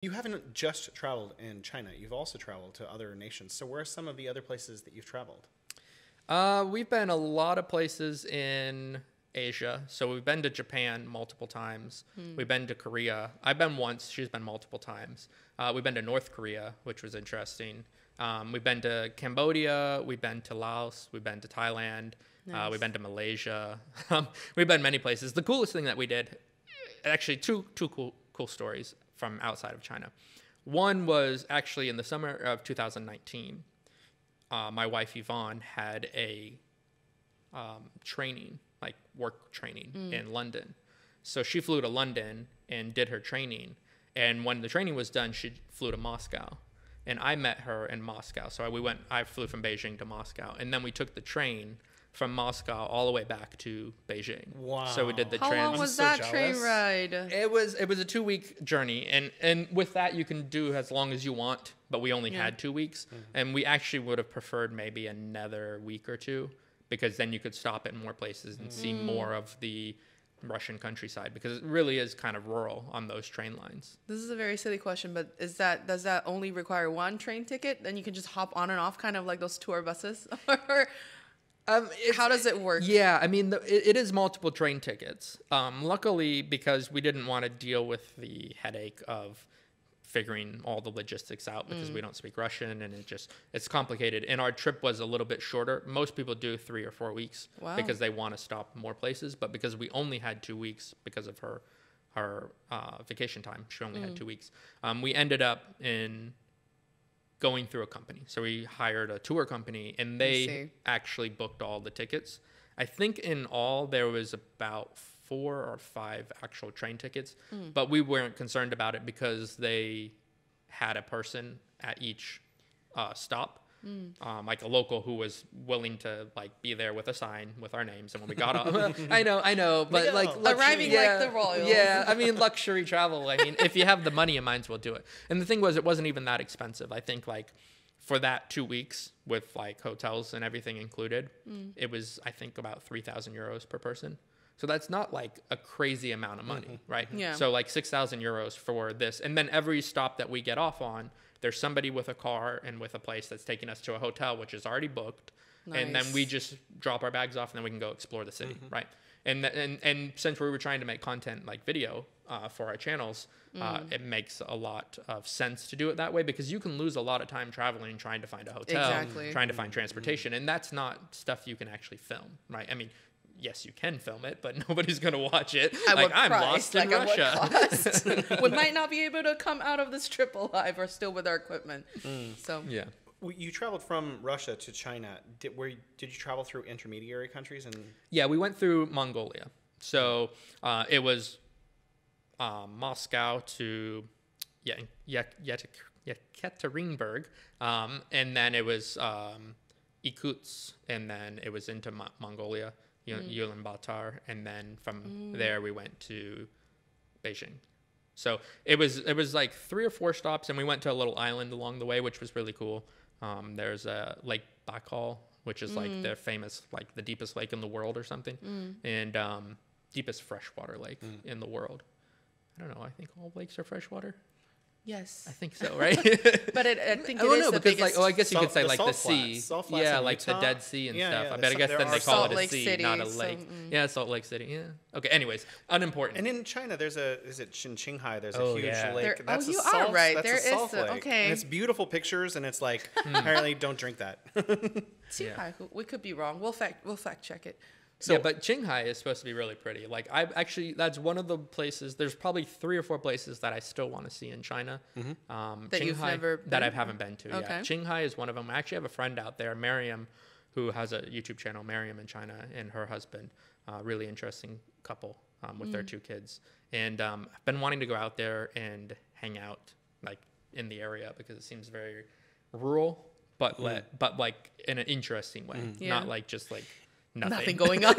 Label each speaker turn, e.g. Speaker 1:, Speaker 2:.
Speaker 1: You haven't just traveled in China. You've also traveled to other nations. So where are some of the other places that you've traveled?
Speaker 2: We've been a lot of places in Asia. So we've been to Japan multiple times. We've been to Korea. I've been once. She's been multiple times. We've been to North Korea, which was interesting. We've been to Cambodia. We've been to Laos. We've been to Thailand.
Speaker 3: Nice.
Speaker 2: We've been to Malaysia. We've been many places. The coolest thing that we did, actually two cool stories from outside of China. One was actually in the summer of 2019. My wife Yvonne had a training, like work training in London. So she flew to London and did her training. And when the training was done, she flew to Moscow. And I met her in Moscow. So I flew from Beijing to Moscow. And then we took the train from Moscow all the way back to Beijing.
Speaker 1: Wow.
Speaker 2: So we did the
Speaker 3: How long was
Speaker 1: so
Speaker 3: that
Speaker 1: jealous.
Speaker 3: train ride?
Speaker 2: It was a 2-week journey, and with that you can do as long as you want, but we only had 2 weeks, and we actually would have preferred maybe another week or two, because then you could stop at more places and see more of the Russian countryside, because it really is kind of rural on those train lines.
Speaker 3: This is a very silly question, but does that only require one train ticket? Then you can just hop on and off, kind of like those tour buses? Or how does it work?
Speaker 2: Yeah, I mean, it is multiple train tickets. Luckily, because we didn't want to deal with the headache of figuring all the logistics out, because we don't speak Russian, and it's complicated. And our trip was a little bit shorter. Most people do 3 or 4 weeks because they want to stop more places. But because we only had 2 weeks because of her vacation time, she only had 2 weeks. We ended up going through a company. So we hired a tour company, and they actually booked all the tickets. I think in all there was about 4 or 5 actual train tickets, but we weren't concerned about it because they had a person at each stop, like a local who was willing to like be there with a sign with our names. And when we got off, I know, but like
Speaker 3: arriving like the royals.
Speaker 2: Yeah, I mean, luxury travel. I mean, if you have the money, you might as well do it. And the thing was, it wasn't even that expensive. I think like for that 2 weeks with like hotels and everything included, it was, I think, about 3,000 euros per person. So that's not like a crazy amount of money, right?
Speaker 3: Yeah.
Speaker 2: So like 6,000 euros for this. And then every stop that we get off on, there's somebody with a car and with a place that's taking us to a hotel, which is already booked.
Speaker 3: Nice.
Speaker 2: And then we just drop our bags off, and then we can go explore the city, right? And since we were trying to make content like video for our channels, it makes a lot of sense to do it that way, because you can lose a lot of time traveling, trying to find a hotel, trying to find transportation. And that's not stuff you can actually film, right? I mean, yes, you can film it, but nobody's going to watch it. I'm lost in Russia.
Speaker 3: We might not be able to come out of this trip alive or still with our equipment. So
Speaker 2: yeah.
Speaker 1: You traveled from Russia to China. Did you travel through intermediary countries?
Speaker 2: Yeah, we went through Mongolia. So it was Moscow to Yekaterinburg, and then it was Irkutsk, and then it was into Mongolia, Ulaanbaatar, and then from there we went to Beijing. So it was like 3 or 4 stops, and we went to a little island along the way, which was really cool. There's a Lake Baikal, which is like the famous, like the deepest lake in the world or something, and deepest freshwater lake in the world. I don't know. I think all lakes are freshwater.
Speaker 3: yes,
Speaker 2: I think so, right?
Speaker 3: but I think
Speaker 2: I
Speaker 3: it
Speaker 2: don't
Speaker 3: is
Speaker 2: know,
Speaker 3: the
Speaker 2: because
Speaker 3: biggest.
Speaker 2: like, I guess you could say
Speaker 1: The
Speaker 2: like the
Speaker 1: salt
Speaker 2: sea,
Speaker 1: flats. Salt flats
Speaker 2: yeah,
Speaker 1: in
Speaker 2: like the
Speaker 1: Utah.
Speaker 2: Dead Sea and
Speaker 1: Yeah,
Speaker 2: stuff.
Speaker 1: yeah,
Speaker 2: I guess
Speaker 1: there
Speaker 2: then
Speaker 1: are
Speaker 2: they call
Speaker 3: Salt
Speaker 2: it a
Speaker 3: Lake
Speaker 2: sea,
Speaker 3: City,
Speaker 2: not a
Speaker 3: so,
Speaker 2: lake. Yeah, Salt Lake City. Yeah. Okay. Anyways, unimportant.
Speaker 1: And in China, is it in Qinghai? There's a
Speaker 2: Oh,
Speaker 1: huge
Speaker 2: yeah.
Speaker 1: lake.
Speaker 3: There- you are right.
Speaker 1: That's
Speaker 3: There
Speaker 1: a salt
Speaker 3: is a-
Speaker 1: lake.
Speaker 3: okay.
Speaker 1: And it's beautiful pictures, and it's like apparently don't drink that.
Speaker 3: Qinghai, we could be wrong. We'll fact check it.
Speaker 2: So, yeah, but Qinghai is supposed to be really pretty. Like that's one of the places. There's probably 3 or 4 places that I still want to see in China.
Speaker 3: That you've never
Speaker 2: that I
Speaker 3: been?
Speaker 2: haven't been to.
Speaker 3: Okay.
Speaker 2: Yeah, Qinghai is one of them. I actually have a friend out there, Miriam, who has a YouTube channel, Miriam in China, and her husband. Really interesting couple with their 2 kids. And I've been wanting to go out there and hang out like in the area, because it seems very rural, but like in an interesting way, not like just like nothing
Speaker 3: Nothing going on.